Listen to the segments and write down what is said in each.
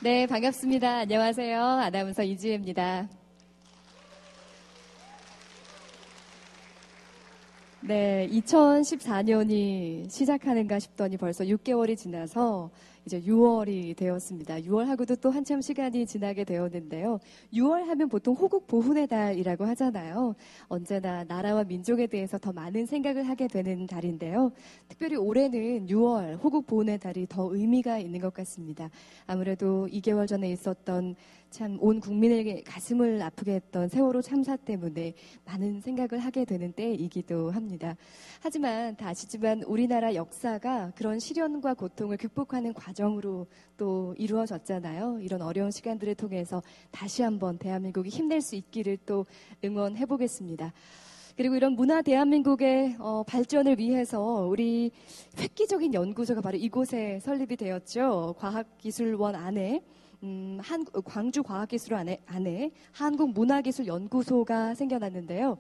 네, 반갑습니다. 안녕하세요. 아나운서 이지혜입니다. 네, 2014년이 시작하는가 싶더니 벌써 6개월이 지나서 이제 6월이 되었습니다. 6월하고도 또 한참 시간이 지나게 되었는데요. 6월 하면 보통 호국 보훈의 달이라고 하잖아요. 언제나 나라와 민족에 대해서 더 많은 생각을 하게 되는 달인데요. 특별히 올해는 6월 호국 보훈의 달이 더 의미가 있는 것 같습니다. 아무래도 2개월 전에 있었던 참 온 국민에게 가슴을 아프게 했던 세월호 참사 때문에 많은 생각을 하게 되는 때이기도 합니다. 하지만 다 아시지만 우리나라 역사가 그런 시련과 고통을 극복하는 과정으로 또 이루어졌잖아요. 이런 어려운 시간들을 통해서 다시 한번 대한민국이 힘낼 수 있기를 또 응원해 보겠습니다. 그리고 이런 문화 대한민국의 발전을 위해서 우리 획기적인 연구소가 바로 이곳에 설립이 되었죠. 과학기술원 안에 광주과학기술원 안에 한국문화기술연구소가 생겨났는데요.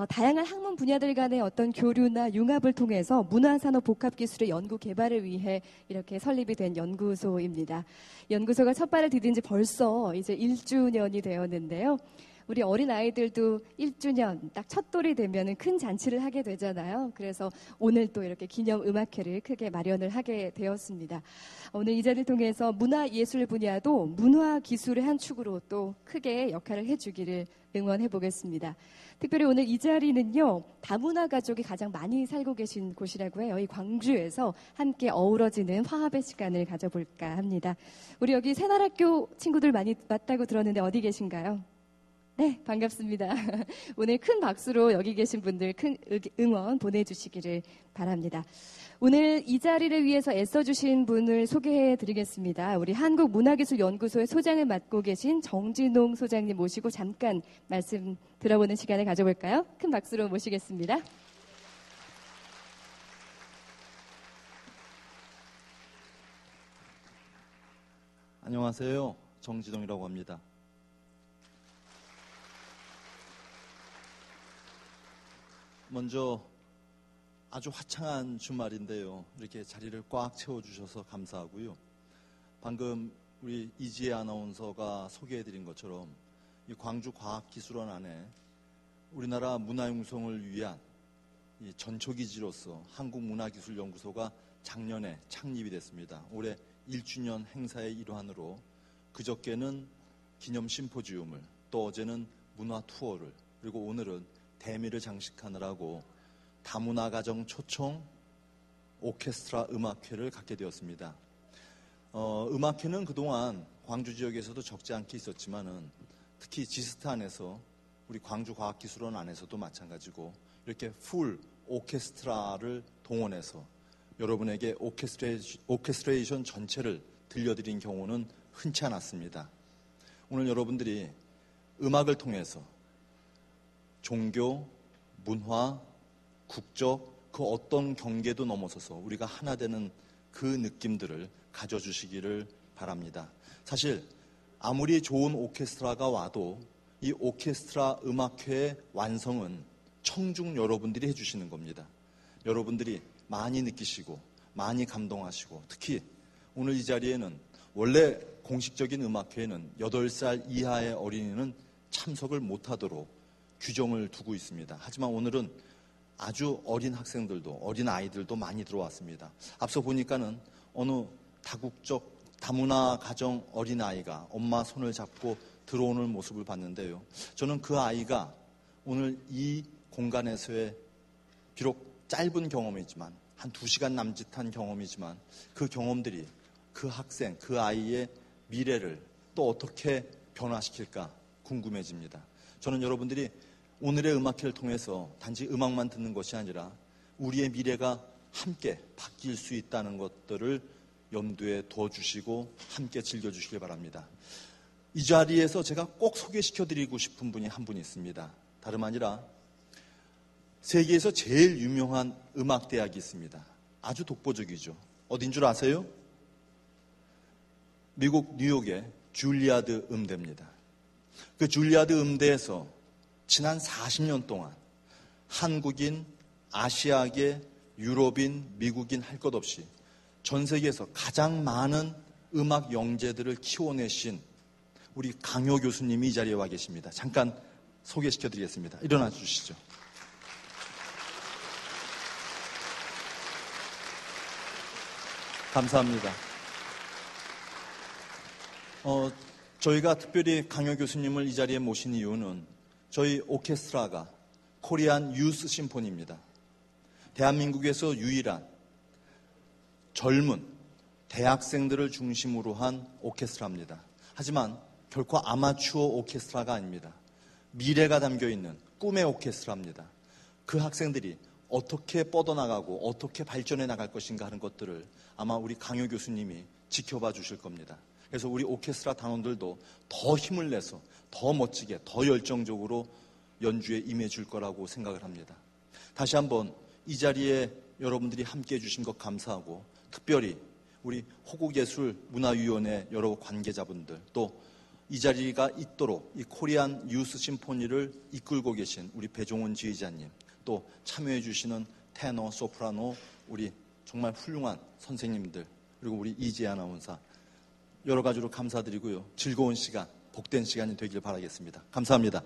다양한 학문 분야들 간의 어떤 교류나 융합을 통해서 문화산업 복합기술의 연구 개발을 위해 이렇게 설립이 된 연구소입니다. 연구소가 첫 발을 디딘 지 벌써 이제 1주년이 되었는데요. 우리 어린아이들도 1주년 딱 첫돌이 되면 큰 잔치를 하게 되잖아요. 그래서 오늘 또 이렇게 기념 음악회를 크게 마련을 하게 되었습니다. 오늘 이 자리를 통해서 문화예술 분야도 문화기술의 한 축으로 또 크게 역할을 해주기를 응원해 보겠습니다. 특별히 오늘 이 자리는요, 다문화 가족이 가장 많이 살고 계신 곳이라고 해요. 이 광주에서 함께 어우러지는 화합의 시간을 가져볼까 합니다. 우리 여기 새날학교 친구들 많이 왔다고 들었는데 어디 계신가요? 네, 반갑습니다. 오늘 큰 박수로 여기 계신 분들 큰 응원 보내주시기를 바랍니다. 오늘 이 자리를 위해서 애써주신 분을 소개해드리겠습니다. 우리 한국문화기술연구소의 소장을 맡고 계신 정진홍 소장님 모시고 잠깐 말씀 들어보는 시간을 가져볼까요? 큰 박수로 모시겠습니다. 안녕하세요. 정진홍이라고 합니다. 먼저 아주 화창한 주말인데요. 이렇게 자리를 꽉 채워주셔서 감사하고요. 방금 우리 이지혜 아나운서가 소개해드린 것처럼 이 광주과학기술원 안에 우리나라 문화융성을 위한 이 전초기지로서 한국문화기술연구소가 작년에 창립이 됐습니다. 올해 1주년 행사의 일환으로 그저께는 기념 심포지움을, 또 어제는 문화 투어를, 그리고 오늘은 대미를 장식하느라고 다문화가정 초청 오케스트라 음악회를 갖게 되었습니다. 음악회는 그동안 광주 지역에서도 적지 않게 있었지만은 특히 지스타 안에서 우리 광주과학기술원 안에서도 마찬가지고 이렇게 풀 오케스트라를 동원해서 여러분에게 오케스트레이션 전체를 들려드린 경우는 흔치 않았습니다. 오늘 여러분들이 음악을 통해서 종교, 문화, 국적, 그 어떤 경계도 넘어서서 우리가 하나 되는 그 느낌들을 가져주시기를 바랍니다. 사실 아무리 좋은 오케스트라가 와도 이 오케스트라 음악회의 완성은 청중 여러분들이 해주시는 겁니다. 여러분들이 많이 느끼시고 많이 감동하시고, 특히 오늘 이 자리에는 원래 공식적인 음악회에는 8살 이하의 어린이는 참석을 못하도록 규정을 두고 있습니다. 하지만 오늘은 아주 어린 학생들도, 어린 아이들도 많이 들어왔습니다. 앞서 보니까는 어느 다국적 다문화 가정 어린아이가 엄마 손을 잡고 들어오는 모습을 봤는데요. 저는 그 아이가 오늘 이 공간에서의 비록 짧은 경험이지만 한 2시간 남짓한 경험이지만 그 경험들이 그 학생, 그 아이의 미래를 또 어떻게 변화시킬까 궁금해집니다. 저는 여러분들이 오늘의 음악회를 통해서 단지 음악만 듣는 것이 아니라 우리의 미래가 함께 바뀔 수 있다는 것들을 염두에 둬주시고 함께 즐겨주시길 바랍니다. 이 자리에서 제가 꼭 소개시켜드리고 싶은 분이 한 분 있습니다. 다름 아니라 세계에서 제일 유명한 음악대학이 있습니다. 아주 독보적이죠. 어딘 줄 아세요? 미국 뉴욕의 줄리아드 음대입니다. 그 줄리아드 음대에서 지난 40년 동안 한국인, 아시아계, 유럽인, 미국인 할 것 없이 전 세계에서 가장 많은 음악 영재들을 키워내신 우리 강효 교수님이 이 자리에 와 계십니다. 잠깐 소개시켜드리겠습니다. 일어나 주시죠. 감사합니다. 저희가 특별히 강효 교수님을 이 자리에 모신 이유는 저희 오케스트라가 코리안 유스 심포니입니다. 대한민국에서 유일한 젊은 대학생들을 중심으로 한 오케스트라입니다. 하지만 결코 아마추어 오케스트라가 아닙니다. 미래가 담겨있는 꿈의 오케스트라입니다. 그 학생들이 어떻게 뻗어나가고 어떻게 발전해 나갈 것인가 하는 것들을 아마 우리 강효 교수님이 지켜봐 주실 겁니다. 그래서 우리 오케스트라 단원들도 더 힘을 내서 더 멋지게 더 열정적으로 연주에 임해 줄 거라고 생각을 합니다. 다시 한번 이 자리에 여러분들이 함께 해주신 것 감사하고, 특별히 우리 호국예술문화위원회 여러 관계자분들, 또 이 자리가 있도록 이 코리안 유스 심포니를 이끌고 계신 우리 배종원 지휘자님, 또 참여해 주시는 테너, 소프라노 우리 정말 훌륭한 선생님들, 그리고 우리 이지혜 아나운서, 여러 가지로 감사드리고요. 즐거운 시간, 복된 시간이 되길 바라겠습니다. 감사합니다.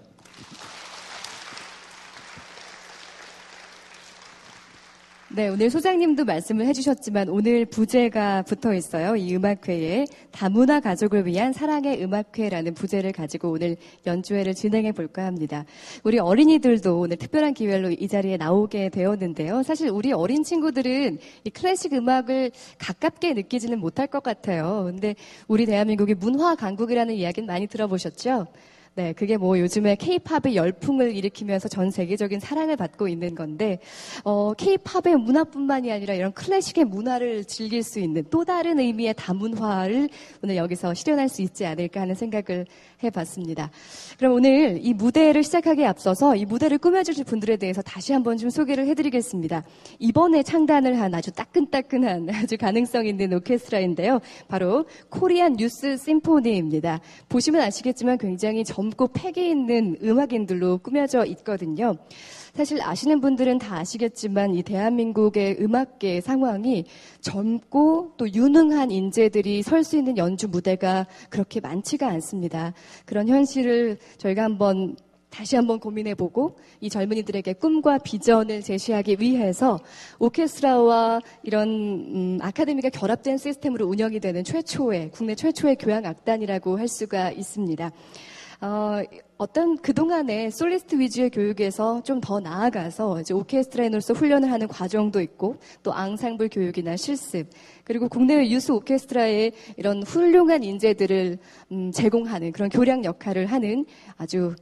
네, 오늘 소장님도 말씀을 해주셨지만 오늘 부제가 붙어 있어요. 이 음악회에 다문화 가족을 위한 사랑의 음악회라는 부제를 가지고 오늘 연주회를 진행해 볼까 합니다. 우리 어린이들도 오늘 특별한 기회로 이 자리에 나오게 되었는데요. 사실 우리 어린 친구들은 이 클래식 음악을 가깝게 느끼지는 못할 것 같아요. 근데 우리 대한민국이 문화 강국이라는 이야기는 많이 들어보셨죠? 네, 그게 뭐 요즘에 K-팝의 열풍을 일으키면서 전 세계적인 사랑을 받고 있는 건데, K-팝의 문화뿐만이 아니라 이런 클래식의 문화를 즐길 수 있는 또 다른 의미의 다문화를 오늘 여기서 실현할 수 있지 않을까 하는 생각을 해봤습니다. 그럼 오늘 이 무대를 시작하기에 앞서서 이 무대를 꾸며주실 분들에 대해서 다시 한번 좀 소개를 해드리겠습니다. 이번에 창단을 한 아주 따끈따끈한 아주 가능성 있는 오케스트라인데요. 바로 코리안 유스 심포니입니다. 보시면 아시겠지만 굉장히 젊고 패기 있는 음악인들로 꾸며져 있거든요. 사실 아시는 분들은 다 아시겠지만 이 대한민국의 음악계 상황이 젊고 또 유능한 인재들이 설 수 있는 연주 무대가 그렇게 많지가 않습니다. 그런 현실을 저희가 다시 한번 고민해보고 이 젊은이들에게 꿈과 비전을 제시하기 위해서 오케스트라와 이런 아카데미가 결합된 시스템으로 운영이 되는 국내 최초의 교향악단이라고 할 수가 있습니다. 어떤 그동안의 솔리스트 위주의 교육에서 좀 더 나아가서 이제 오케스트라인으로서 훈련을 하는 과정도 있고, 또 앙상블 교육이나 실습, 그리고 국내외 유스 오케스트라의 이런 훌륭한 인재들을 제공하는 그런 교량 역할을 하는 아주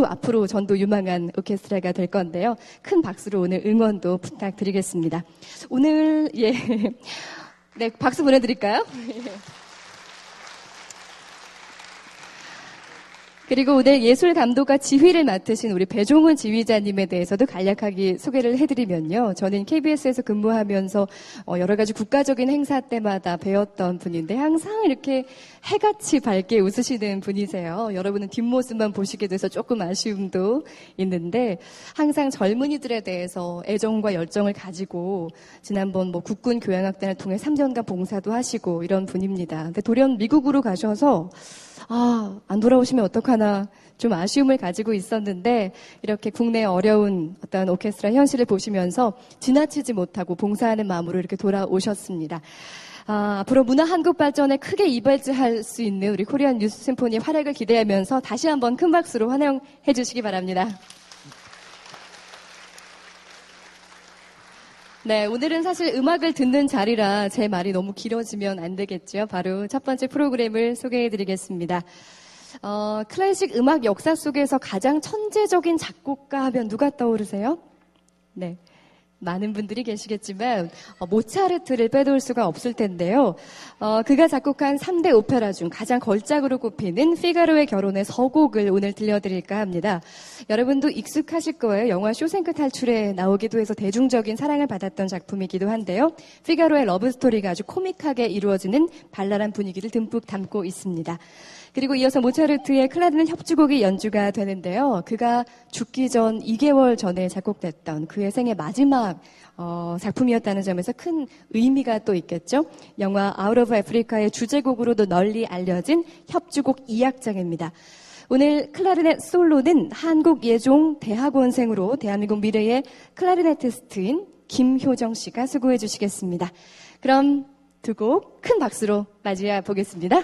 앞으로 전도 유망한 오케스트라가 될 건데요. 큰 박수로 오늘 응원도 부탁드리겠습니다. 오늘 네, 박수 보내드릴까요? 그리고 오늘 예술 감독과 지휘를 맡으신 우리 배종훈 지휘자님에 대해서도 간략하게 소개를 해드리면요. 저는 KBS에서 근무하면서 여러 가지 국가적인 행사 때마다 배웠던 분인데 항상 이렇게 해같이 밝게 웃으시는 분이세요. 여러분은 뒷모습만 보시게 돼서 조금 아쉬움도 있는데 항상 젊은이들에 대해서 애정과 열정을 가지고 지난번 국군 교향악단을 통해 3년간 봉사도 하시고 이런 분입니다. 근데 돌연 미국으로 가셔서 안 돌아오시면 어떡하나 좀 아쉬움을 가지고 있었는데 이렇게 국내 어려운 어떤 오케스트라 현실을 보시면서 지나치지 못하고 봉사하는 마음으로 이렇게 돌아오셨습니다. 앞으로 문화 한국 발전에 크게 이발할 수 있는 우리 코리안 유스 심포니 활약을 기대하면서 다시 한번 큰 박수로 환영해 주시기 바랍니다. 네, 오늘은 사실 음악을 듣는 자리라 제 말이 너무 길어지면 안 되겠죠. 바로 첫 번째 프로그램을 소개해드리겠습니다. 클래식 음악 역사 속에서 가장 천재적인 작곡가 하면 누가 떠오르세요? 네. 많은 분들이 계시겠지만 모차르트를 빼놓을 수가 없을 텐데요. 그가 작곡한 3대 오페라 중 가장 걸작으로 꼽히는 피가로의 결혼의 서곡을 오늘 들려드릴까 합니다. 여러분도 익숙하실 거예요. 영화 쇼생크 탈출에 나오기도 해서 대중적인 사랑을 받았던 작품이기도 한데요. 피가로의 러브스토리가 아주 코믹하게 이루어지는 발랄한 분위기를 듬뿍 담고 있습니다. 그리고 이어서 모차르트의 클라리넷 협주곡이 연주가 되는데요. 그가 죽기 전 2개월 전에 작곡됐던 그의 생애 마지막 작품이었다는 점에서 큰 의미가 또 있겠죠. 영화 아웃 오브 아프리카의 주제곡으로도 널리 알려진 협주곡 2악장입니다. 오늘 클라리넷 솔로는 한국예종대학원생으로 대한민국 미래의 클라리네티스트인 김효정 씨가 수고해 주시겠습니다. 그럼 두 곡 큰 박수로 맞이해 보겠습니다.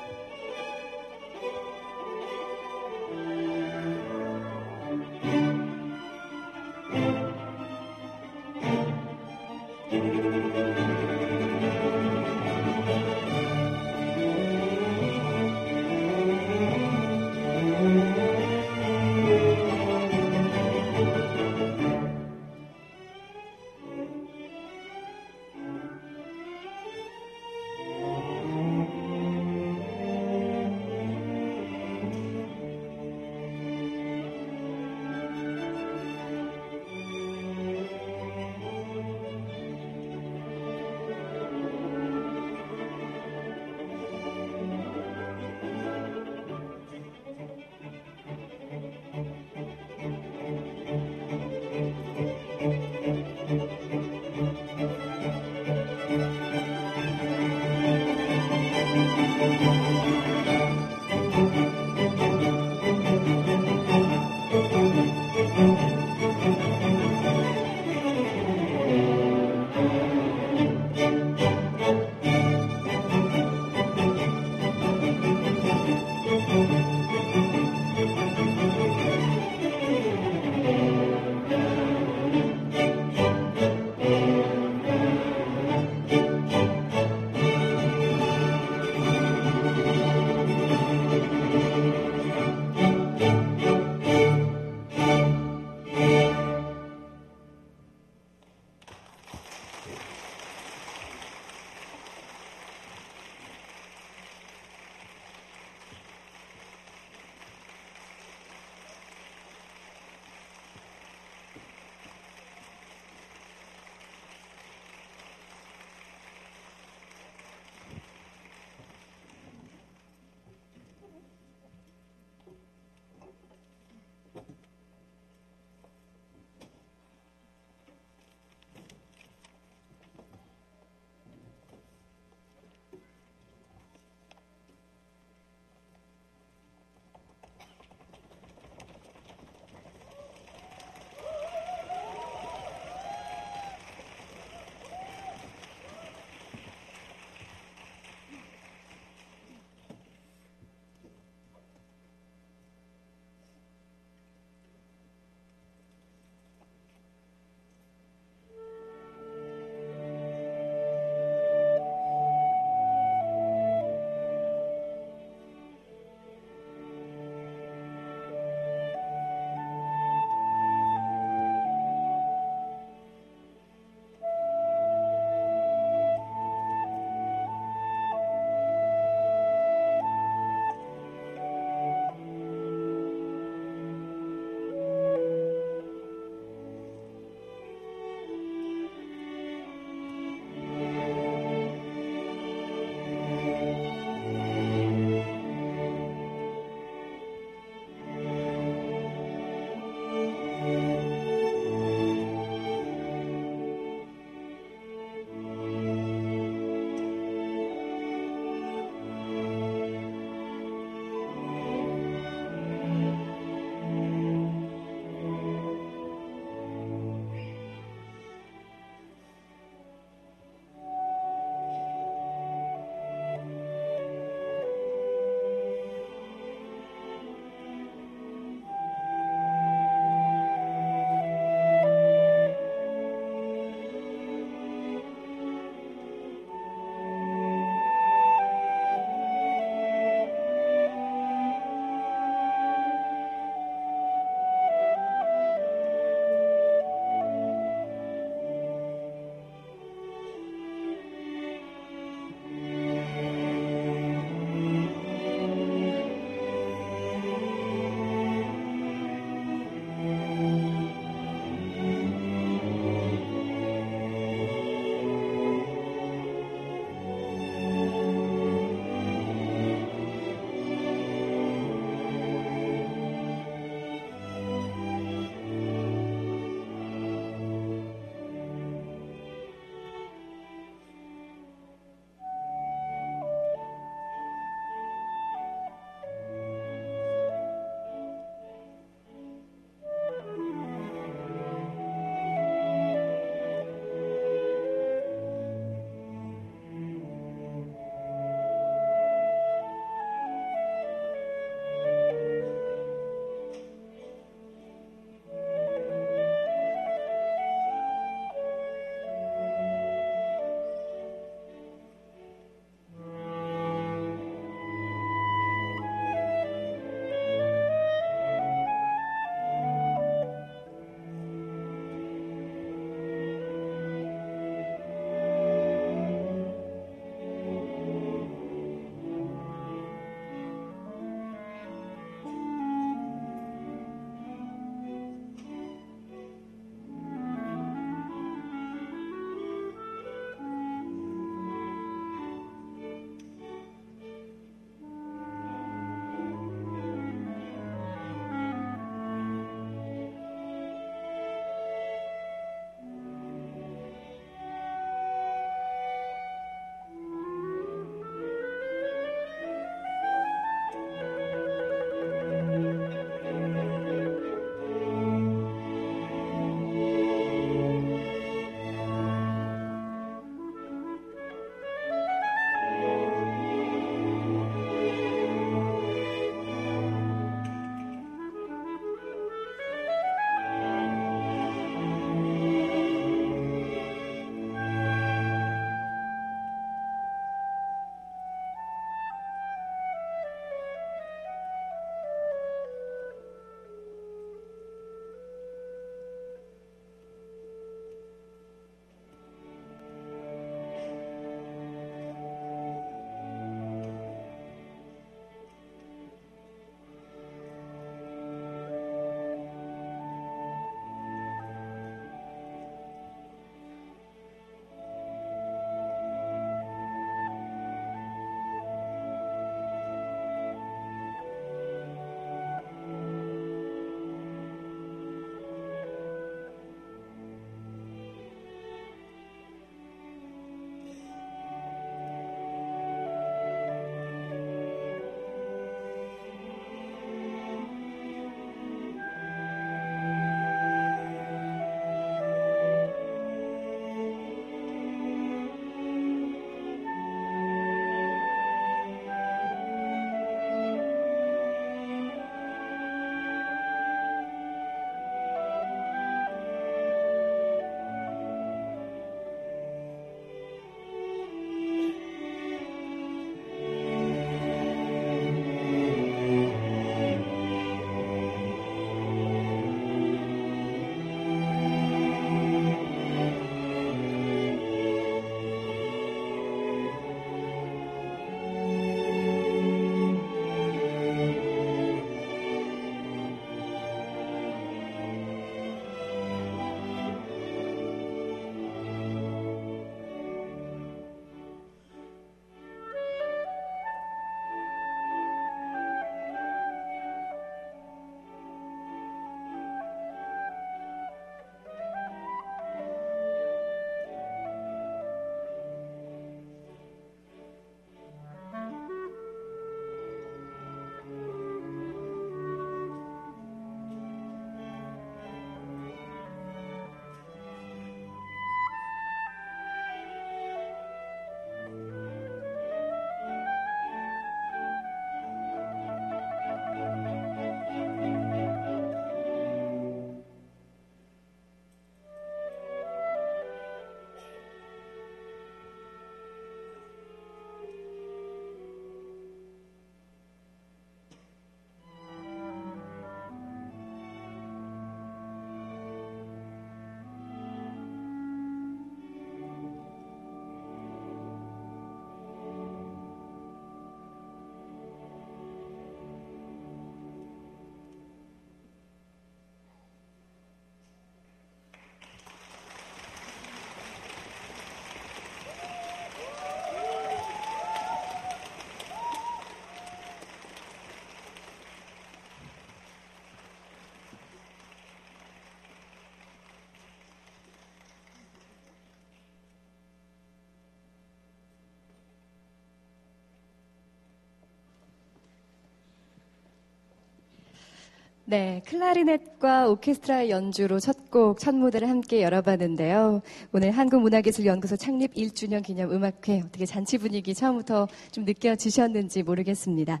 네, 클라리넷과 오케스트라의 연주로 첫 곡, 첫 무대를 함께 열어봤는데요. 오늘 한국문화기술연구소 창립 1주년 기념 음악회, 어떻게 잔치 분위기 처음부터 좀 느껴지셨는지 모르겠습니다.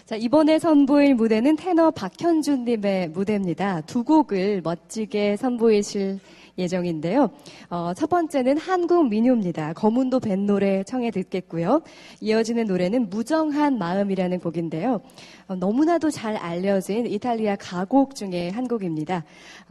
자, 이번에 선보일 무대는 테너 박현준님의 무대입니다. 두 곡을 멋지게 선보이실 예정인데요. 첫 번째는 한국 민요입니다. 거문도 밴 노래 청해 듣겠고요. 이어지는 노래는 무정한 마음이라는 곡인데요. 너무나도 잘 알려진 이탈리아 가곡 중에 한 곡입니다.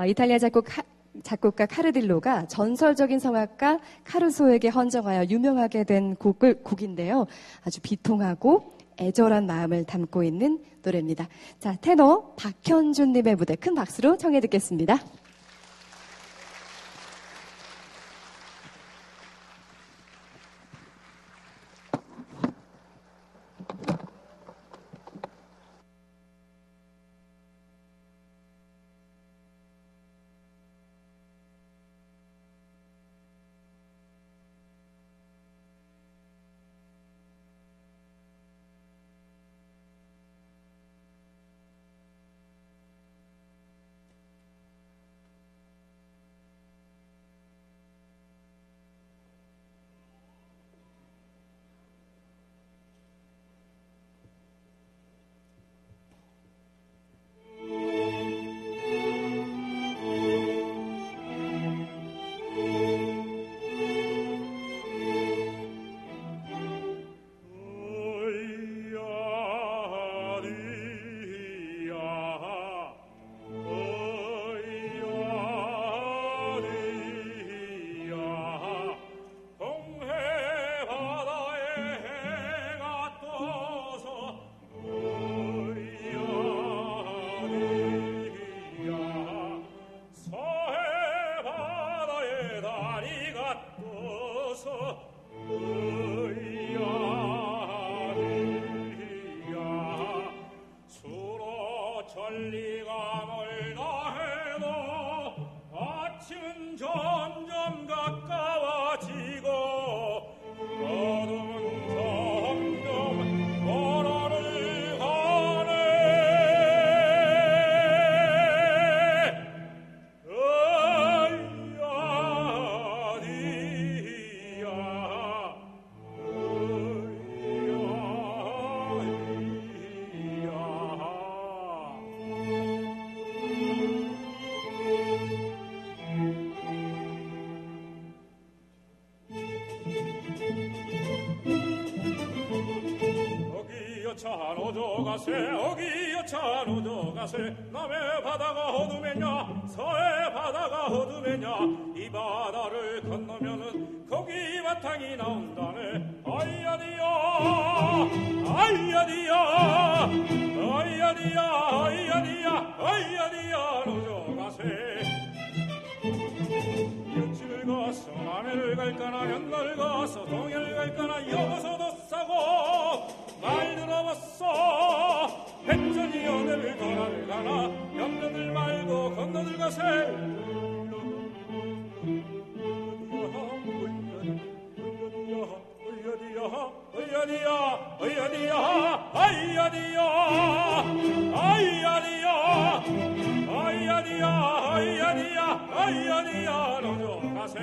이탈리아 작곡가 카르딜로가 전설적인 성악가 카루소에게 헌정하여 유명하게 된 곡인데요. 아주 비통하고 애절한 마음을 담고 있는 노래입니다. 자, 테너 박현준님의 무대 큰 박수로 청해 듣겠습니다. 어기여 찬오저 가세 남의 바다가 어둠에냐 서해 바다가 어둠에냐 이 바다를 건너면은 거기 바탕이 나온다네 아이야디야 아이야디야 아이야디야 아이야디야 아이야디야 노저 가세 육지를 가서 남해를 갈까나 연가를 가서 동해를 갈까나 여기서도 싸고 말 들어봤어 백전이 연애를 전화를 가나 염려들 말고 건너들 가세 어이야디야 어이야디야 아이야디야 아이야디야 아이야디야 아이야디야 아이야디야 너저 가세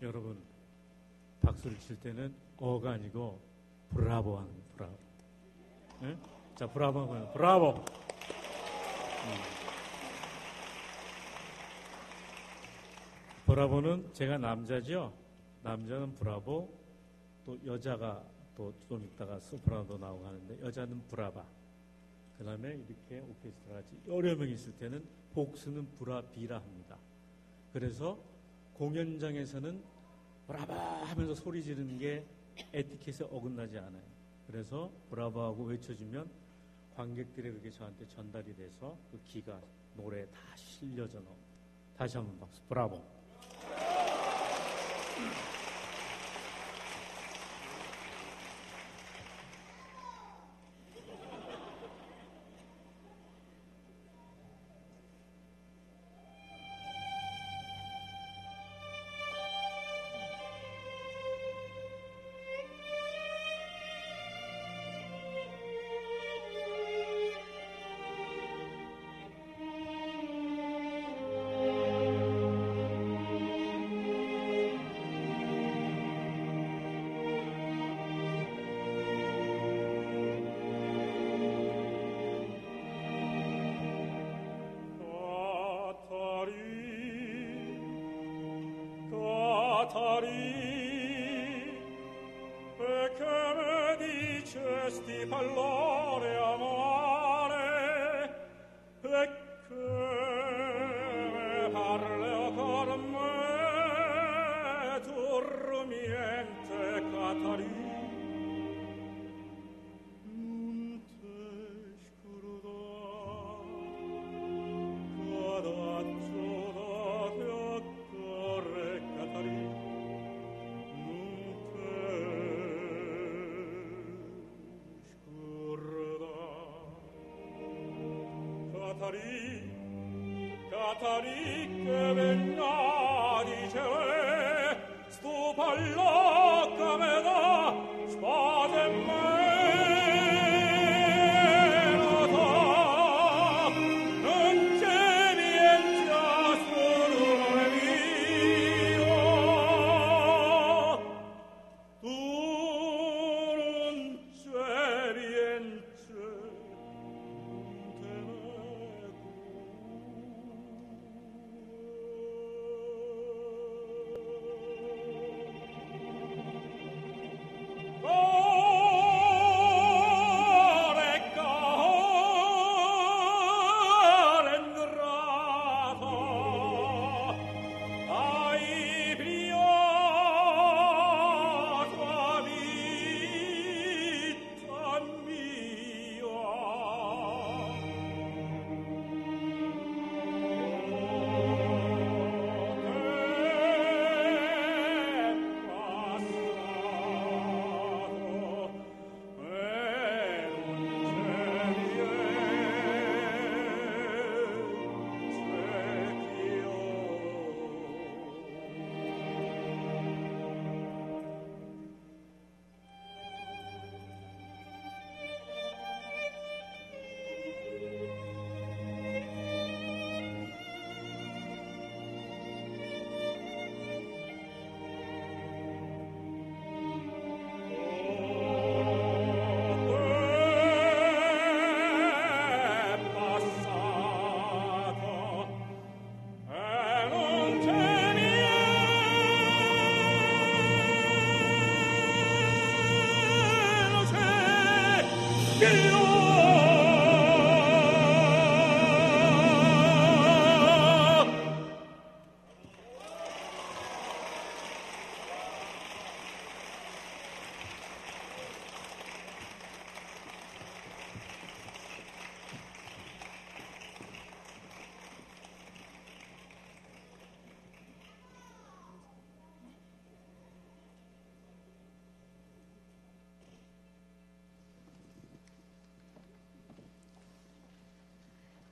여러분 박수를 칠 때는 어가 아니고 브라보 하는 거예요. 브라보. 네? 자, 브라보 하면 브라보. 브라보는 제가 남자죠. 남자는 브라보, 또 여자가 또 좀 있다가 소프라노도 나오고 하는데 여자는 브라바. 그 다음에 이렇게 오케스트라 같이 여러 명 있을 때는 복수는 브라비라 합니다. 그래서 공연장에서는 브라보 하면서 소리 지르는 게 에티켓에 어긋나지 않아요. 그래서 브라보하고 외쳐주면 관객들이 그렇게 저한테 전달이 돼서 그 기가 노래에 다 실려져 나옵니다. 다시 한번 박수. 브라보. Perché me dicesti parlare amare, perché me parli con me, dormiente Catarina. Non te scordar, cadaccio da te accorre Catarina. Catari che venga dice sto pallo che me da spade meno da non c'è niente a solo mio tu non c'è niente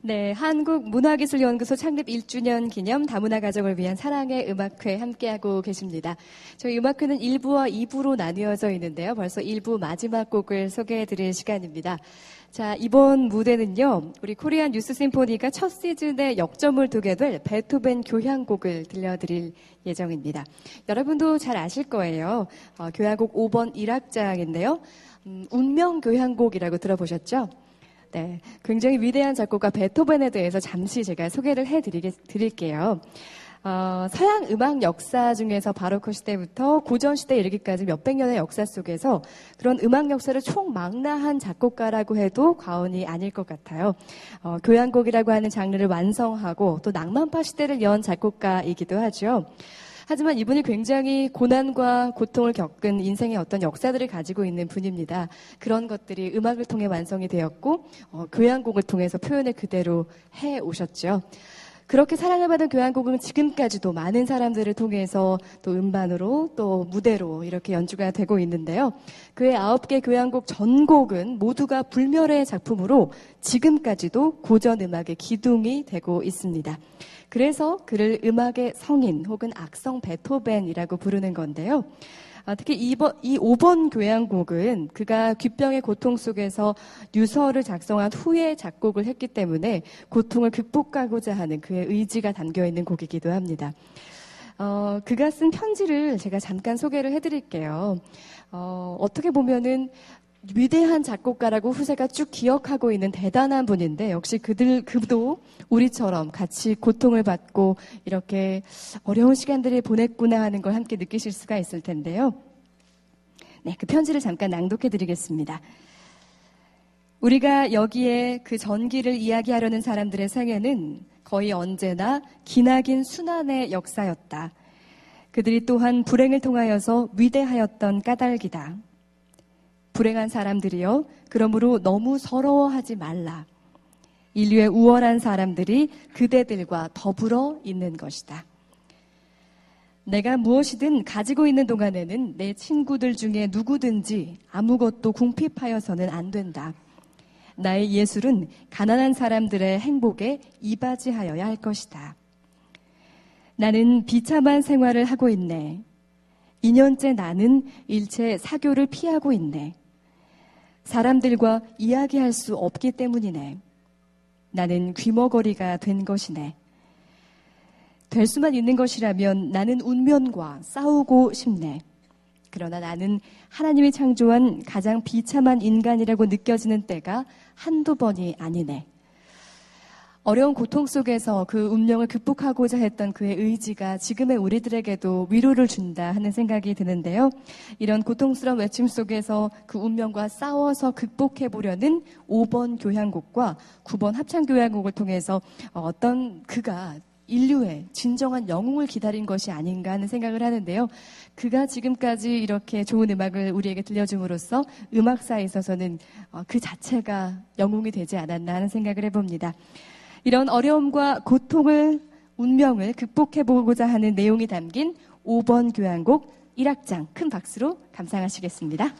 네, 한국문화기술연구소 창립 1주년 기념 다문화 가정을 위한 사랑의 음악회 함께하고 계십니다. 저희 음악회는 1부와 2부로 나뉘어져 있는데요. 벌써 1부 마지막 곡을 소개해드릴 시간입니다. 자, 이번 무대는요, 우리 코리안 뉴스 심포니가 첫 시즌에 역점을 두게 될 베토벤 교향곡을 들려드릴 예정입니다. 여러분도 잘 아실 거예요. 교향곡 5번 1악장인데요. 운명 교향곡이라고 들어보셨죠? 네, 굉장히 위대한 작곡가 베토벤에 대해서 잠시 제가 소개를 해드릴게요. 서양 음악 역사 중에서 바로크 시대부터 고전 시대에 이르기까지 몇백 년의 역사 속에서 그런 음악 역사를 총망라한 작곡가라고 해도 과언이 아닐 것 같아요. 교향곡이라고 하는 장르를 완성하고 또 낭만파 시대를 연 작곡가이기도 하죠. 하지만 이분이 굉장히 고난과 고통을 겪은 인생의 어떤 역사들을 가지고 있는 분입니다. 그런 것들이 음악을 통해 완성이 되었고 교향곡을 통해서 표현을 그대로 해오셨죠. 그렇게 사랑을 받은 교향곡은 지금까지도 많은 사람들을 통해서 또 음반으로 또 무대로 이렇게 연주가 되고 있는데요. 그의 9개 교향곡 전곡은 모두가 불멸의 작품으로 지금까지도 고전 음악의 기둥이 되고 있습니다. 그래서 그를 음악의 성인 혹은 악성 베토벤이라고 부르는 건데요. 특히 이 5번 교향곡은 그가 귓병의 고통 속에서 유서를 작성한 후에 작곡을 했기 때문에 고통을 극복하고자 하는 그의 의지가 담겨있는 곡이기도 합니다. 그가 쓴 편지를 제가 잠깐 소개를 해드릴게요. 어떻게 보면은 위대한 작곡가라고 후세가 쭉 기억하고 있는 대단한 분인데 역시 그도 우리처럼 같이 고통을 받고 이렇게 어려운 시간들을 보냈구나 하는 걸 함께 느끼실 수가 있을 텐데요. 네, 그 편지를 잠깐 낭독해 드리겠습니다. 우리가 여기에 그 전기를 이야기하려는 사람들의 생애는 거의 언제나 기나긴 순환의 역사였다. 그들이 또한 불행을 통하여서 위대하였던 까닭이다. 불행한 사람들이여, 그러므로 너무 서러워하지 말라. 인류의 우월한 사람들이 그대들과 더불어 있는 것이다. 내가 무엇이든 가지고 있는 동안에는 내 친구들 중에 누구든지 아무것도 궁핍하여서는 안 된다. 나의 예술은 가난한 사람들의 행복에 이바지하여야 할 것이다. 나는 비참한 생활을 하고 있네. 2년째 나는 일체 사교를 피하고 있네. 사람들과 이야기할 수 없기 때문이네. 나는 귀머거리가 된 것이네. 될 수만 있는 것이라면 나는 운명과 싸우고 싶네. 그러나 나는 하나님이 창조한 가장 비참한 인간이라고 느껴지는 때가 한두 번이 아니네. 어려운 고통 속에서 그 운명을 극복하고자 했던 그의 의지가 지금의 우리들에게도 위로를 준다 하는 생각이 드는데요. 이런 고통스러운 외침 속에서 그 운명과 싸워서 극복해보려는 5번 교향곡과 9번 합창교향곡을 통해서 어떤 그가 인류의 진정한 영웅을 기다린 것이 아닌가 하는 생각을 하는데요. 그가 지금까지 이렇게 좋은 음악을 우리에게 들려줌으로써 음악사에 있어서는 그 자체가 영웅이 되지 않았나 하는 생각을 해봅니다. 이런 어려움과 고통을, 운명을 극복해보고자 하는 내용이 담긴 5번 교향곡 1악장 큰 박수로 감상하시겠습니다.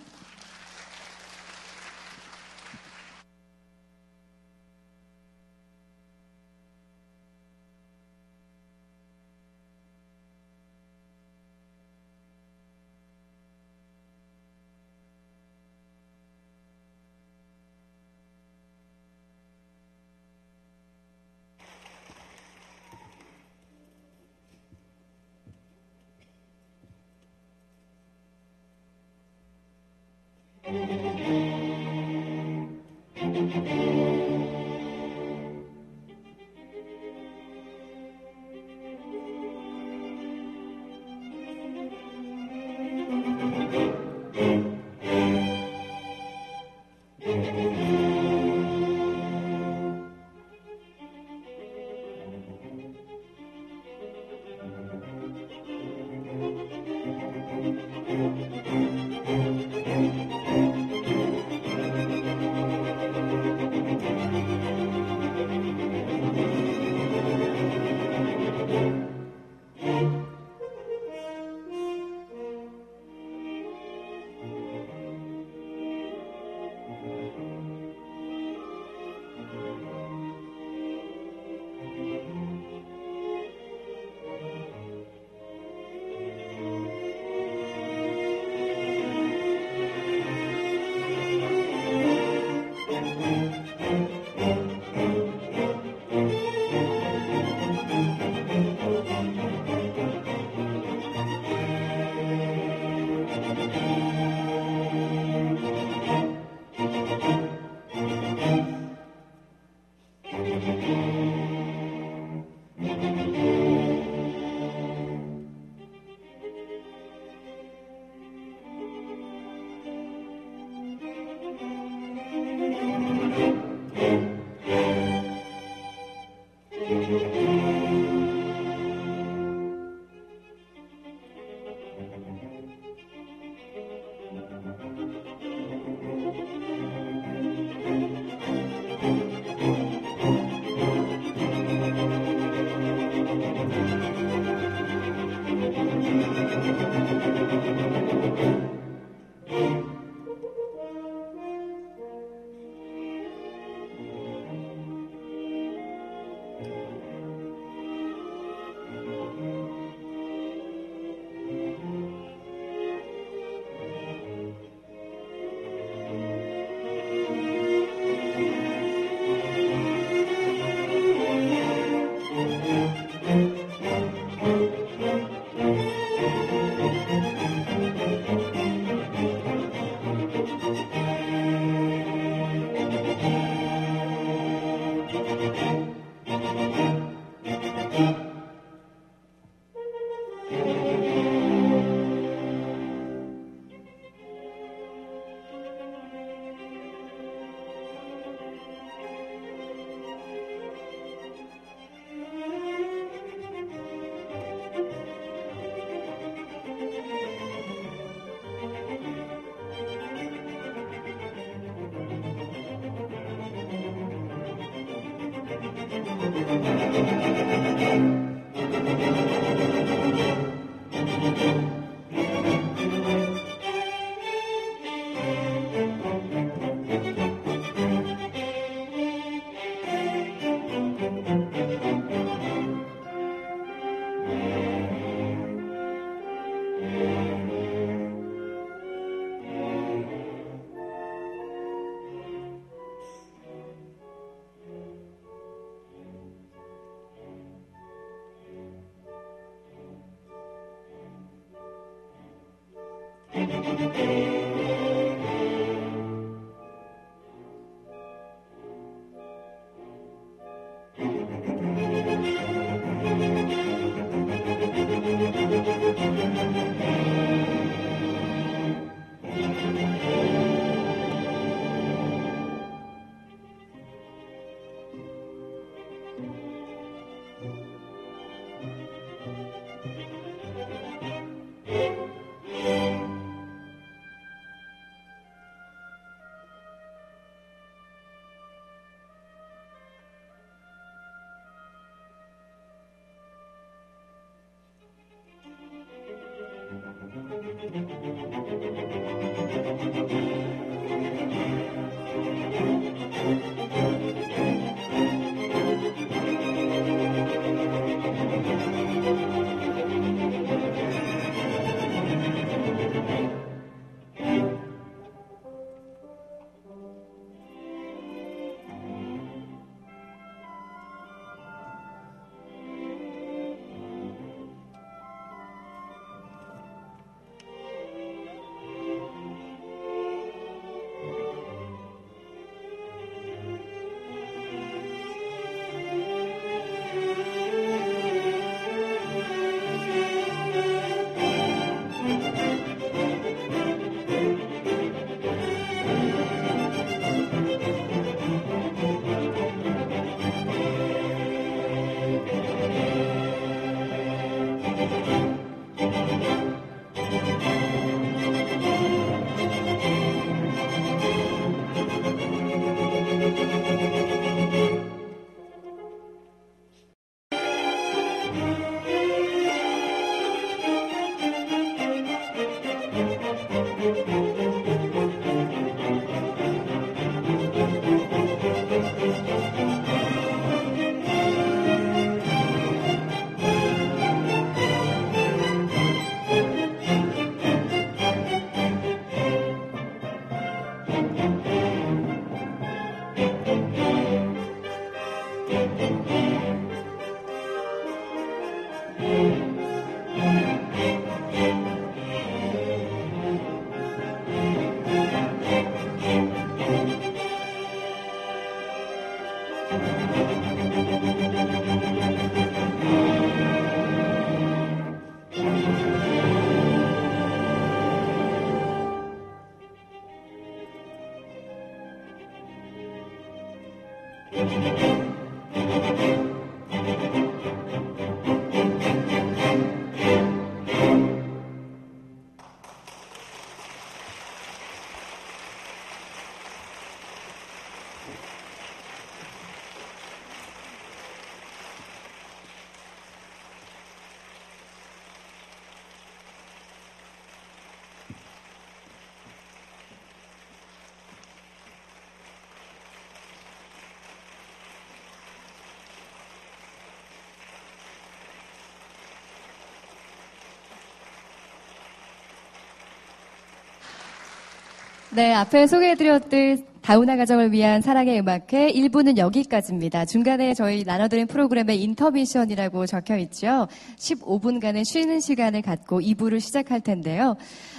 네, 앞에 소개해드렸듯 다우나 가정을 위한 사랑의 음악회 1부는 여기까지입니다. 중간에 저희 나눠드린 프로그램에 인터미션이라고 적혀 있죠. 15분간의 쉬는 시간을 갖고 2부를 시작할 텐데요.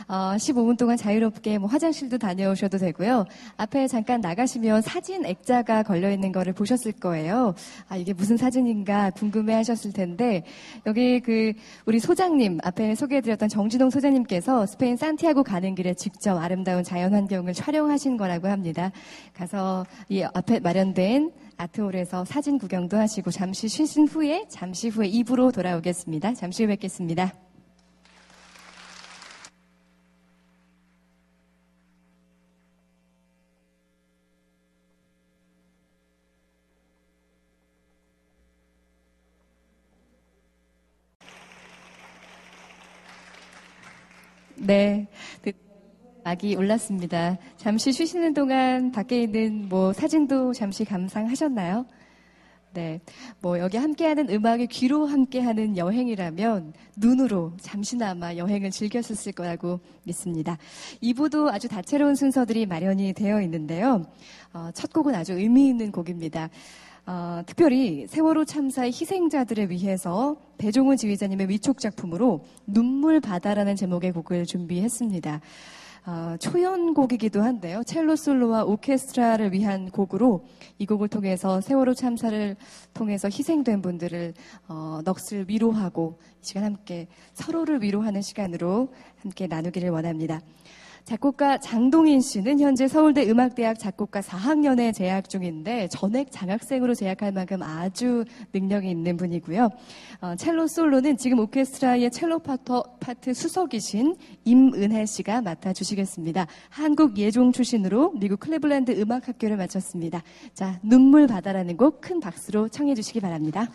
15분 동안 자유롭게 화장실도 다녀오셔도 되고요. 앞에 잠깐 나가시면 사진 액자가 걸려있는 거를 보셨을 거예요. 이게 무슨 사진인가 궁금해 하셨을 텐데, 여기 우리 소장님, 앞에 소개해드렸던 정진홍 소장님께서 스페인 산티아고 가는 길에 직접 아름다운 자연환경을 촬영하신 거라고 합니다. 가서 이 앞에 마련된 아트홀에서 사진 구경도 하시고 잠시 쉬신 후에 2부로 돌아오겠습니다. 잠시 후에 뵙겠습니다. 네. 막이 올랐습니다. 잠시 쉬시는 동안 밖에 있는 사진도 잠시 감상하셨나요? 네, 뭐 여기 함께하는 음악이 귀로 함께하는 여행이라면 눈으로 잠시나마 여행을 즐겼을 거라고 믿습니다. 2부도 아주 다채로운 순서들이 마련이 되어 있는데요. 첫 곡은 아주 의미 있는 곡입니다. 특별히 세월호 참사의 희생자들을 위해서 배종훈 지휘자님의 위촉 작품으로 눈물 바다라는 제목의 곡을 준비했습니다. 초연곡이기도 한데요. 첼로 솔로와 오케스트라를 위한 곡으로 이 곡을 통해서 세월호 참사를 통해서 희생된 분들을 넋을 위로하고 이 시간 함께 서로를 위로하는 시간으로 함께 나누기를 원합니다. 작곡가 장동인 씨는 현재 서울대 음악대학 작곡가 4학년에 재학 중인데 전액 장학생으로 재학할 만큼 아주 능력이 있는 분이고요. 첼로 솔로는 지금 오케스트라의 첼로 파트 수석이신 임은혜 씨가 맡아주시겠습니다. 한국 예종 출신으로 미국 클리블랜드 음악학교를 마쳤습니다. 자, 눈물 바다라는 곡 큰 박수로 청해 주시기 바랍니다.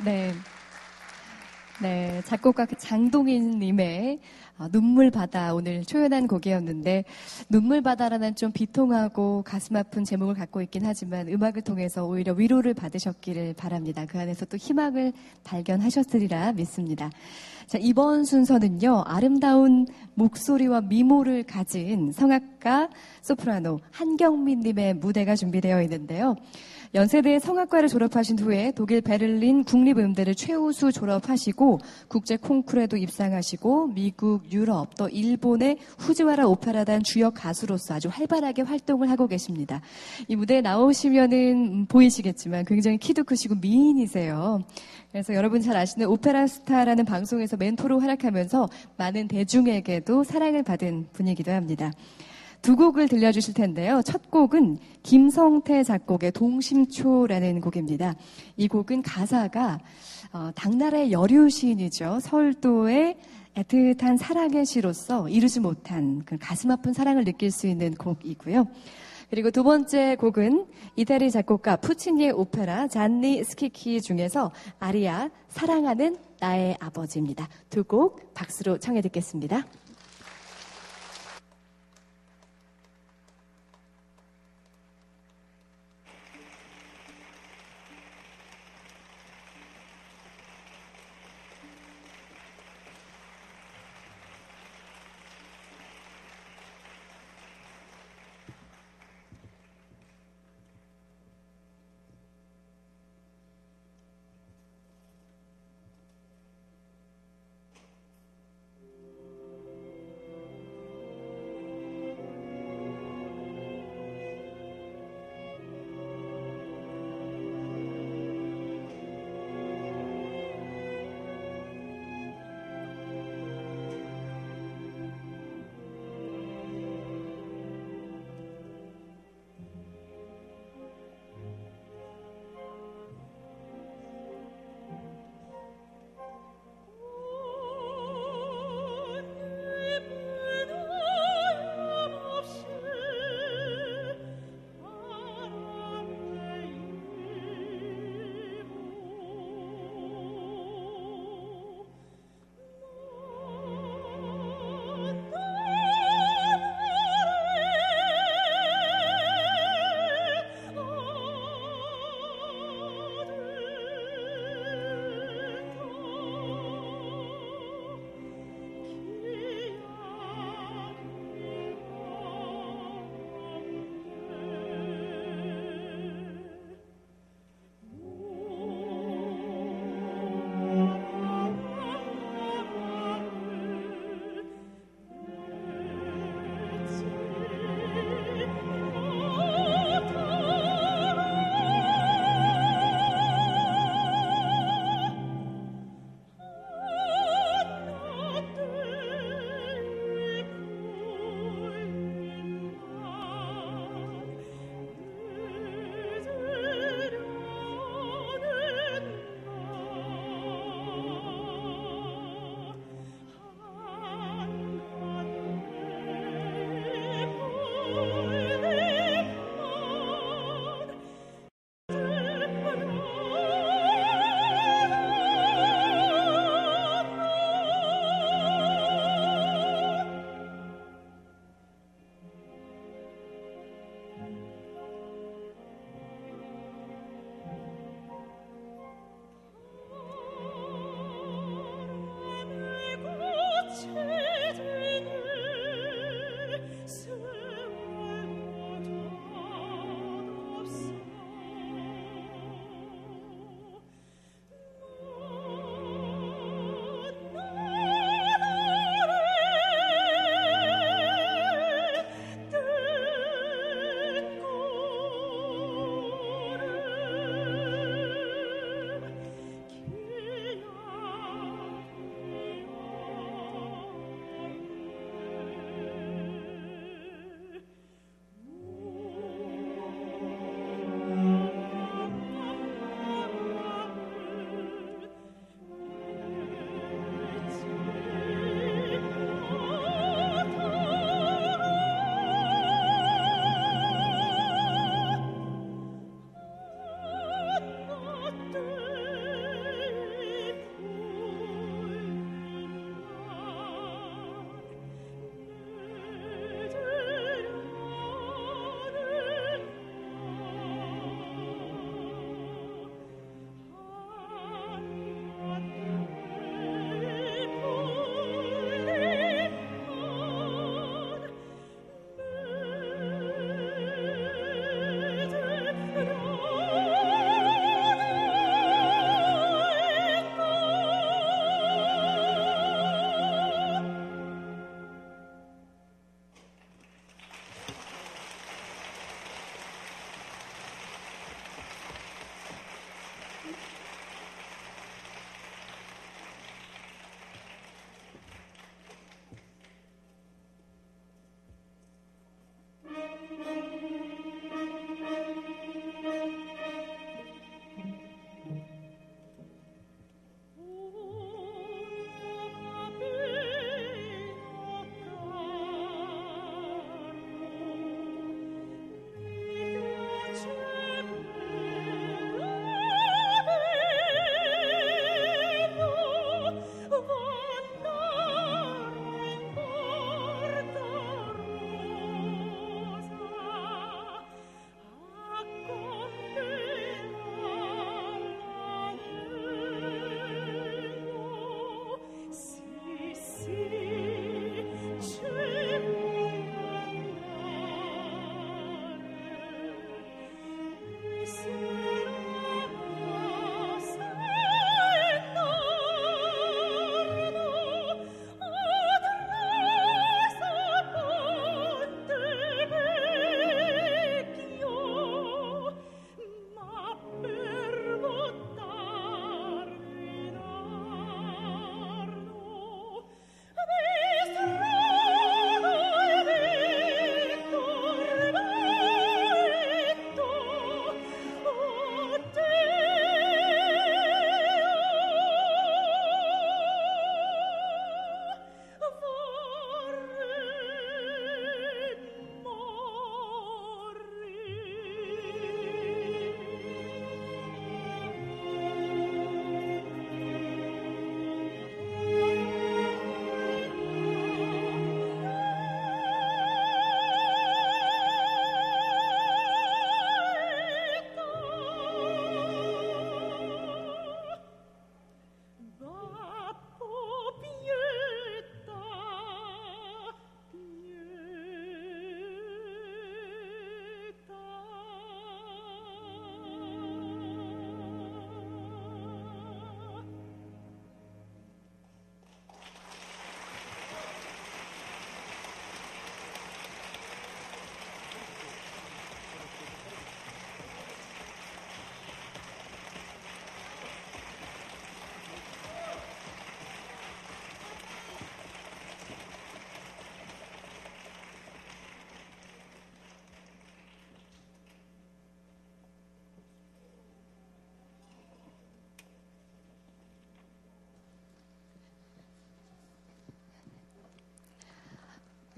네. 네, 작곡가 장동인님의 눈물바다 오늘 초연한 곡이었는데 눈물바다라는 좀 비통하고 가슴 아픈 제목을 갖고 있긴 하지만 음악을 통해서 오히려 위로를 받으셨기를 바랍니다. 그 안에서 또 희망을 발견하셨으리라 믿습니다. 자, 이번 순서는요, 아름다운 목소리와 미모를 가진 성악가 소프라노 한경민님의 무대가 준비되어 있는데요. 연세대 성악과를 졸업하신 후에 독일 베를린 국립음대를 최우수 졸업하시고 국제 콩쿠르에도 입상하시고 미국, 유럽 또 일본의 후지와라 오페라단 주역 가수로서 아주 활발하게 활동을 하고 계십니다. 이 무대에 나오시면은 보이시겠지만 굉장히 키도 크시고 미인이세요. 그래서 여러분 잘 아시는 오페라 스타라는 방송에서 멘토로 활약하면서 많은 대중에게도 사랑을 받은 분이기도 합니다. 두 곡을 들려주실 텐데요. 첫 곡은 김성태 작곡의 동심초라는 곡입니다. 이 곡은 가사가 당나라의 여류 시인이죠. 설도의 애틋한 사랑의 시로서 이루지 못한 그 가슴 아픈 사랑을 느낄 수 있는 곡이고요. 그리고 두 번째 곡은 이태리 작곡가 푸치니의 오페라 잔니 스키키 중에서 아리아 사랑하는 나의 아버지입니다. 두 곡 박수로 청해 듣겠습니다.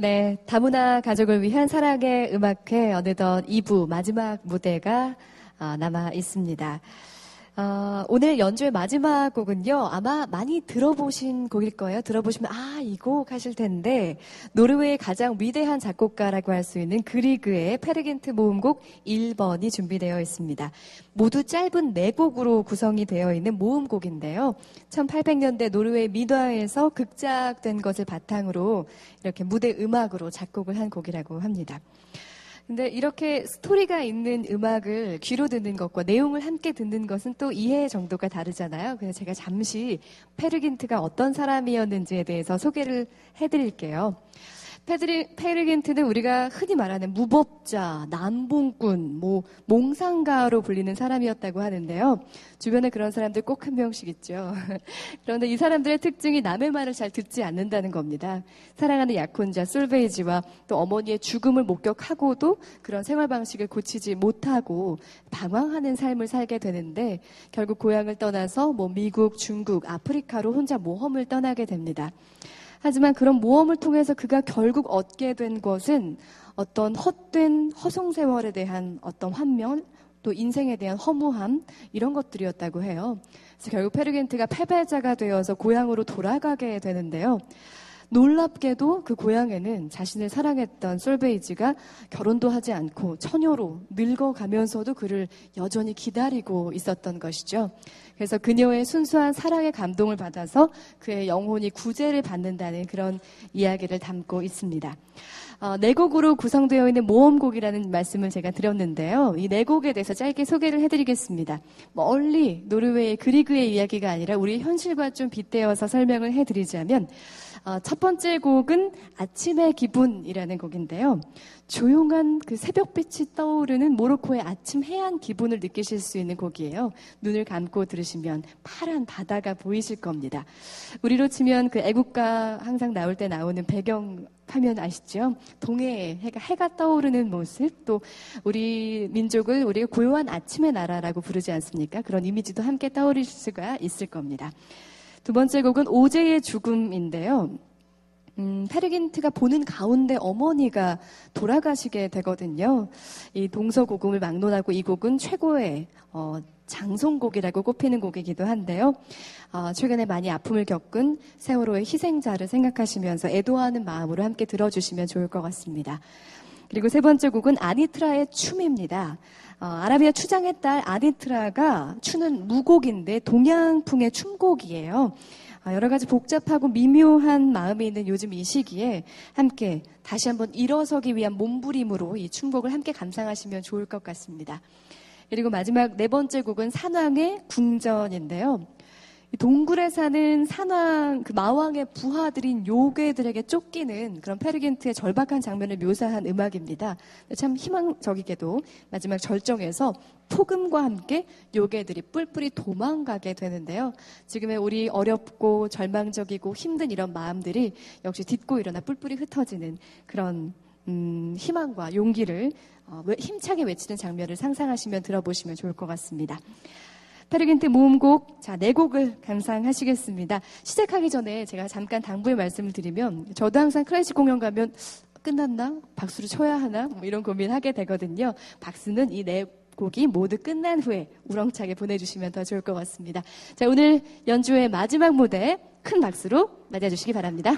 네, 다문화 가족을 위한 사랑의 음악회 어느덧 2부 마지막 무대가 남아 있습니다. 오늘 연주의 마지막 곡은요, 아마 많이 들어보신 곡일 거예요. 들어보시면, 이 곡 하실 텐데, 노르웨이의 가장 위대한 작곡가라고 할 수 있는 그리그의 페르겐트 모음곡 1번이 준비되어 있습니다. 모두 짧은 4곡으로 구성이 되어 있는 모음곡인데요. 1800년대 노르웨이 미드와에서 극작된 것을 바탕으로 이렇게 무대 음악으로 작곡을 한 곡이라고 합니다. 근데 이렇게 스토리가 있는 음악을 귀로 듣는 것과 내용을 함께 듣는 것은 또 이해 정도가 다르잖아요. 그래서 제가 잠시 페르긴트가 어떤 사람이었는지에 대해서 소개를 해드릴게요. 페르긴트는 우리가 흔히 말하는 무법자, 남봉꾼, 몽상가로 불리는 사람이었다고 하는데요. 주변에 그런 사람들 꼭 한 명씩 있죠. 그런데 이 사람들의 특징이 남의 말을 잘 듣지 않는다는 겁니다. 사랑하는 약혼자 솔베이지와 또 어머니의 죽음을 목격하고도 그런 생활 방식을 고치지 못하고 방황하는 삶을 살게 되는데 결국 고향을 떠나서 미국, 중국, 아프리카로 혼자 모험을 떠나게 됩니다. 하지만 그런 모험을 통해서 그가 결국 얻게 된 것은 어떤 헛된 허송세월에 대한 어떤 환멸, 또 인생에 대한 허무함, 이런 것들이었다고 해요. 그래서 결국 페르겐트가 패배자가 되어서 고향으로 돌아가게 되는데요. 놀랍게도 그 고향에는 자신을 사랑했던 솔베이지가 결혼도 하지 않고 처녀로 늙어가면서도 그를 여전히 기다리고 있었던 것이죠. 그래서 그녀의 순수한 사랑의 감동을 받아서 그의 영혼이 구제를 받는다는 그런 이야기를 담고 있습니다. 4곡으로 구성되어 있는 모험곡이라는 말씀을 제가 드렸는데요. 이 4곡에 대해서 짧게 소개를 해드리겠습니다. 멀리 노르웨이 그리그의 이야기가 아니라 우리 현실과 좀 빗대어서 설명을 해드리자면 첫 번째 곡은 아침의 기분이라는 곡인데요. 조용한 그 새벽빛이 떠오르는 모로코의 아침 해안 기분을 느끼실 수 있는 곡이에요. 눈을 감고 들으시면 파란 바다가 보이실 겁니다. 우리로 치면 그 애국가 항상 나올 때 나오는 배경 화면 아시죠? 동해에 해가 떠오르는 모습, 또 우리 민족을 우리가 고요한 아침의 나라라고 부르지 않습니까? 그런 이미지도 함께 떠오르실 수가 있을 겁니다. 두 번째 곡은 오제의 죽음인데요. 페르긴트가 보는 가운데 어머니가 돌아가시게 되거든요. 이 동서고금을 막론하고 이 곡은 최고의 장송곡이라고 꼽히는 곡이기도 한데요. 최근에 많이 아픔을 겪은 세월호의 희생자를 생각하시면서 애도하는 마음으로 함께 들어주시면 좋을 것 같습니다. 그리고 세 번째 곡은 아니트라의 춤입니다. 아라비아 추장의 딸 아니트라가 추는 무곡인데 동양풍의 춤곡이에요. 여러 가지 복잡하고 미묘한 마음이 있는 요즘 이 시기에 함께 다시 한번 일어서기 위한 몸부림으로 이 춤곡을 함께 감상하시면 좋을 것 같습니다. 그리고 마지막 4번째 곡은 산왕의 궁전인데요. 동굴에 사는 산왕, 그 마왕의 부하들인 요괴들에게 쫓기는 그런 페르긴트의 절박한 장면을 묘사한 음악입니다. 참 희망적이게도 마지막 절정에서 폭음과 함께 요괴들이 뿔뿔이 도망가게 되는데요. 지금의 우리 어렵고 절망적이고 힘든 이런 마음들이 역시 딛고 일어나 뿔뿔이 흩어지는 그런 희망과 용기를 힘차게 외치는 장면을 상상하시면 들어보시면 좋을 것 같습니다. 페르긴트 모음곡, 4곡을 감상하시겠습니다. 시작하기 전에 제가 잠깐 당부의 말씀을 드리면, 저도 항상 클래식 공연 가면, 끝났나? 박수를 쳐야 하나? 이런 고민하게 되거든요. 박수는 이 4곡이 모두 끝난 후에 우렁차게 보내주시면 더 좋을 것 같습니다. 자, 오늘 연주의 마지막 무대 큰 박수로 맞아주시기 바랍니다.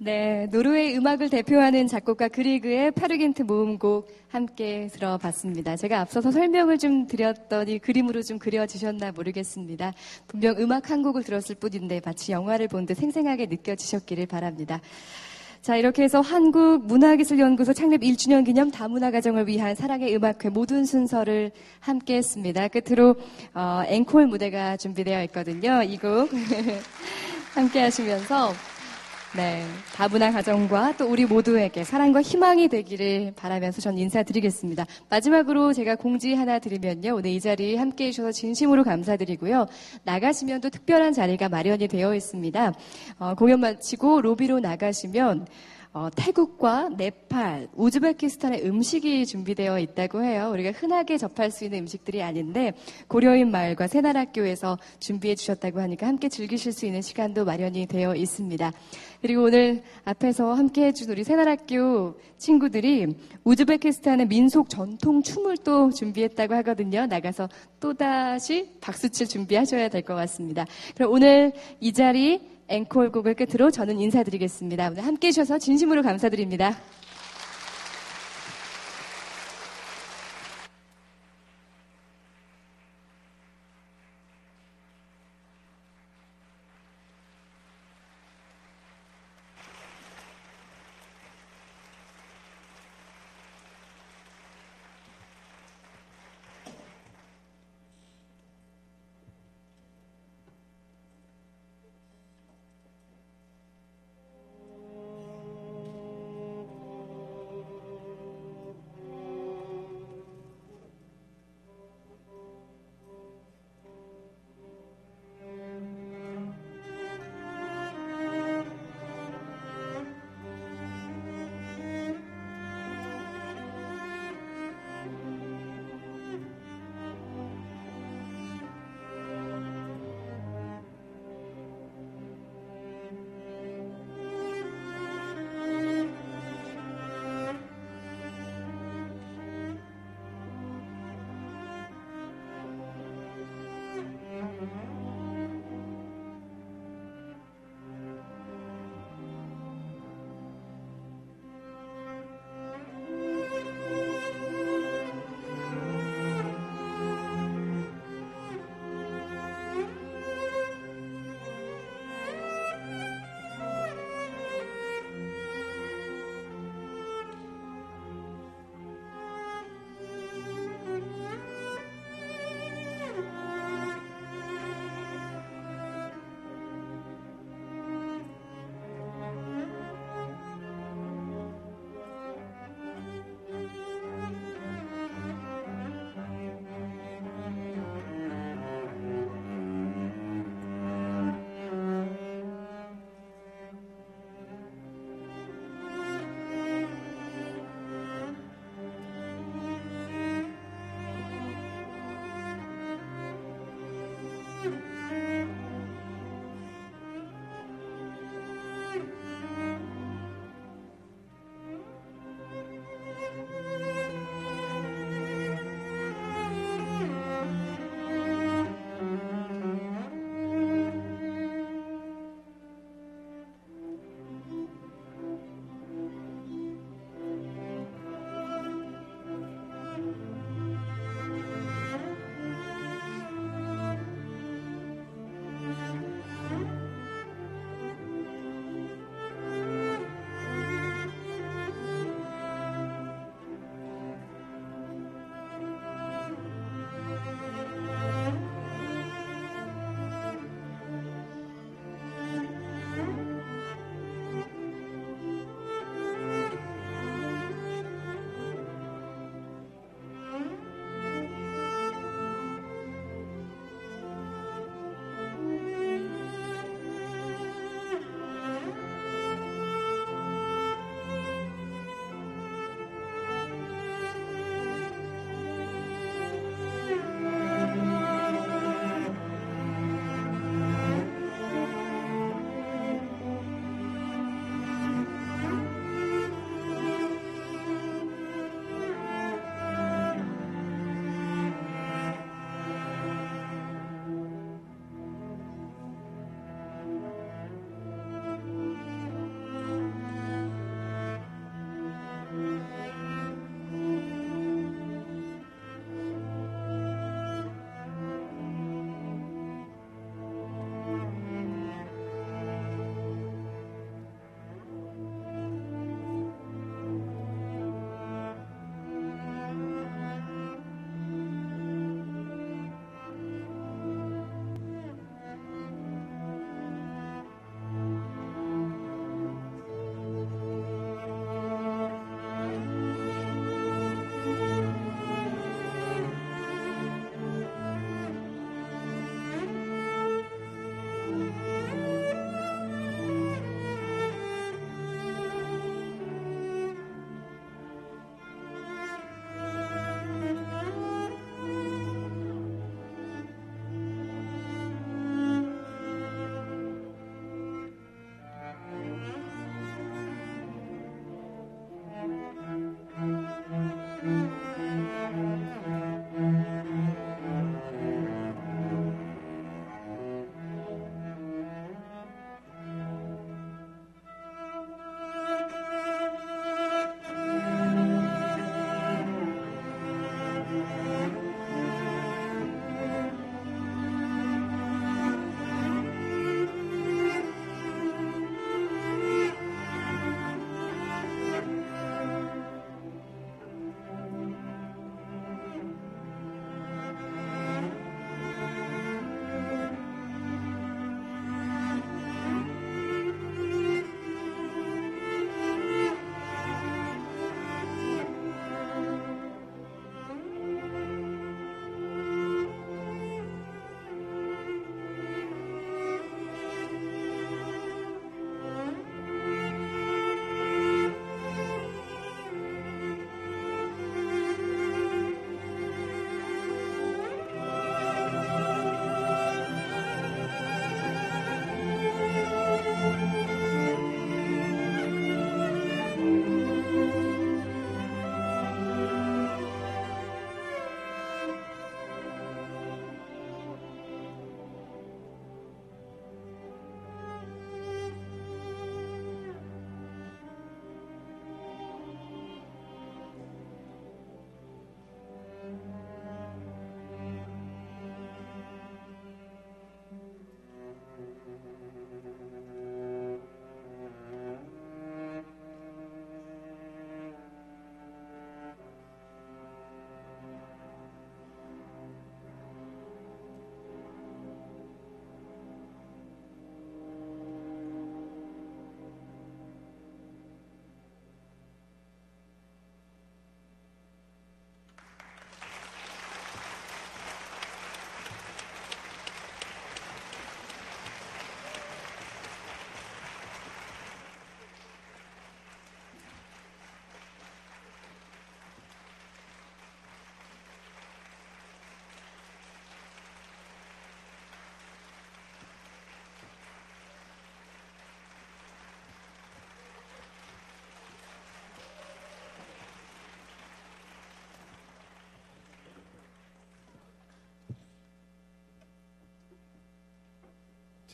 네, 노르웨이 음악을 대표하는 작곡가 그리그의 페르긴트 모음곡 함께 들어봤습니다. 제가 앞서서 설명을 좀 드렸더니 그림으로 좀 그려지셨나 모르겠습니다. 분명 음악 한 곡을 들었을 뿐인데 마치 영화를 본 듯 생생하게 느껴지셨기를 바랍니다. 자, 이렇게 해서 한국문화기술연구소 창립 1주년 기념 다문화가정을 위한 사랑의 음악회 모든 순서를 함께 했습니다. 끝으로 앵콜 무대가 준비되어 있거든요. 이 곡 함께 하시면서 네, 다문화 가정과 또 우리 모두에게 사랑과 희망이 되기를 바라면서 전 인사드리겠습니다. 마지막으로 제가 공지 하나 드리면요. 오늘 이 자리에 함께해 주셔서 진심으로 감사드리고요. 나가시면 또 특별한 자리가 마련이 되어 있습니다. 공연 마치고 로비로 나가시면 태국과 네팔, 우즈베키스탄의 음식이 준비되어 있다고 해요. 우리가 흔하게 접할 수 있는 음식들이 아닌데 고려인 마을과 새날학교에서 준비해 주셨다고 하니까 함께 즐기실 수 있는 시간도 마련이 되어 있습니다. 그리고 오늘 앞에서 함께 해준 우리 새날학교 친구들이 우즈베키스탄의 민속 전통 춤을 또 준비했다고 하거든요. 나가서 또다시 박수칠 준비하셔야 될 것 같습니다. 그럼 오늘 이 자리 앵콜곡을 끝으로 저는 인사드리겠습니다. 오늘 함께 해주셔서 진심으로 감사드립니다.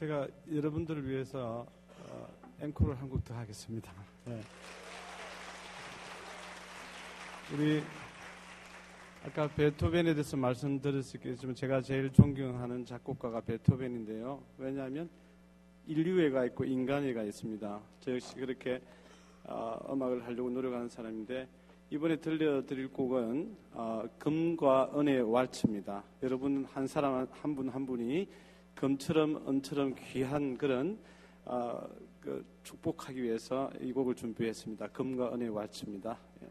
제가 여러분들을 위해서 앵콜을 한 곡 더 하겠습니다. 네. 우리 아까 베토벤에 대해서 말씀드렸겠지만 제가 제일 존경하는 작곡가가 베토벤인데요. 왜냐하면 인류애가 있고 인간애가 있습니다. 저 역시 그렇게 음악을 하려고 노력하는 사람인데 이번에 들려드릴 곡은 금과 은의 왈츠입니다. 여러분 한 사람 한 분 한 분이 금처럼 은처럼 귀한 그런 축복하기 위해서 이 곡을 준비했습니다. 금과 은의 왈츠입니다. 예.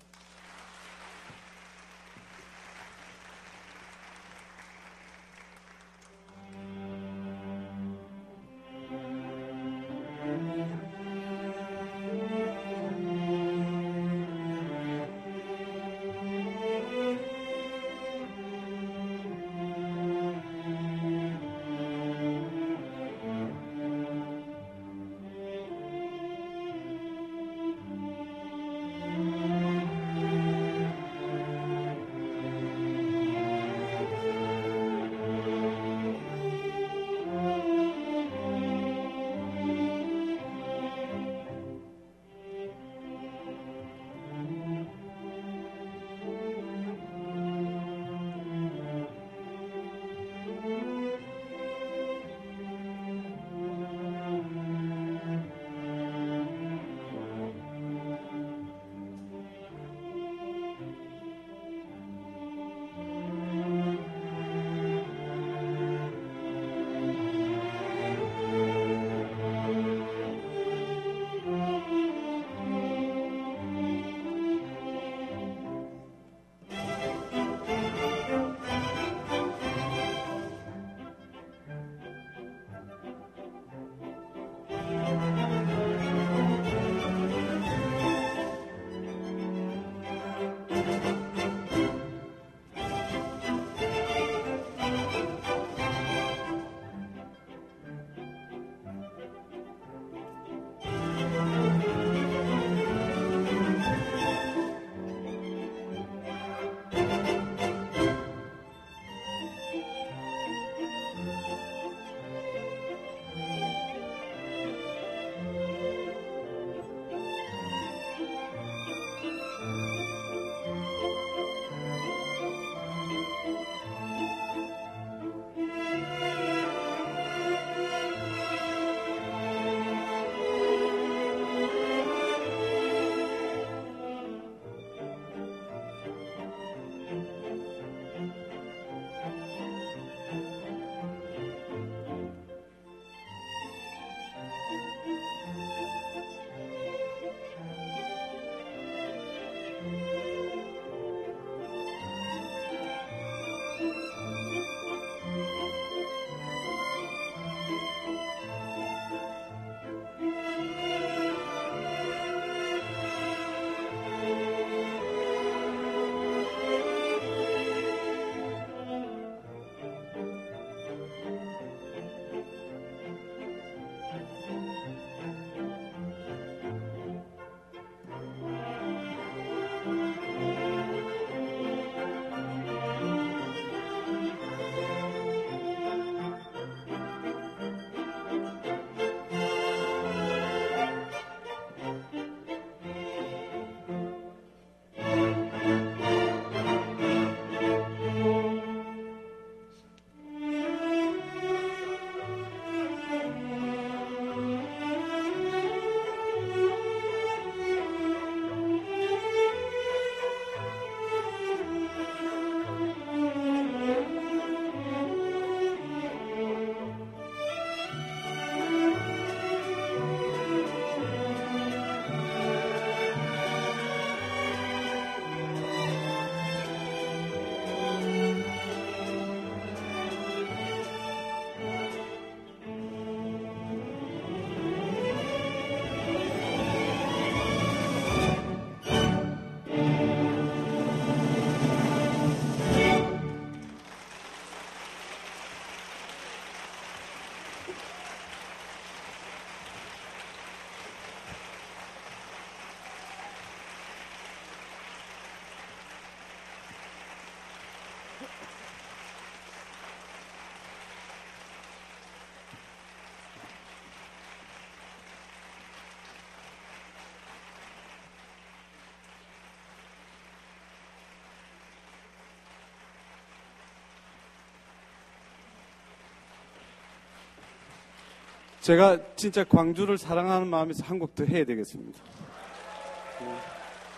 제가 진짜 광주를 사랑하는 마음에서 한 곡 더 해야 되겠습니다.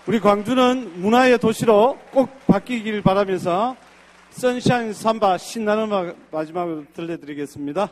우리 광주는 문화의 도시로 꼭 바뀌길 바라면서 선샤인 삼바 신나는 음악 마지막으로 들려드리겠습니다.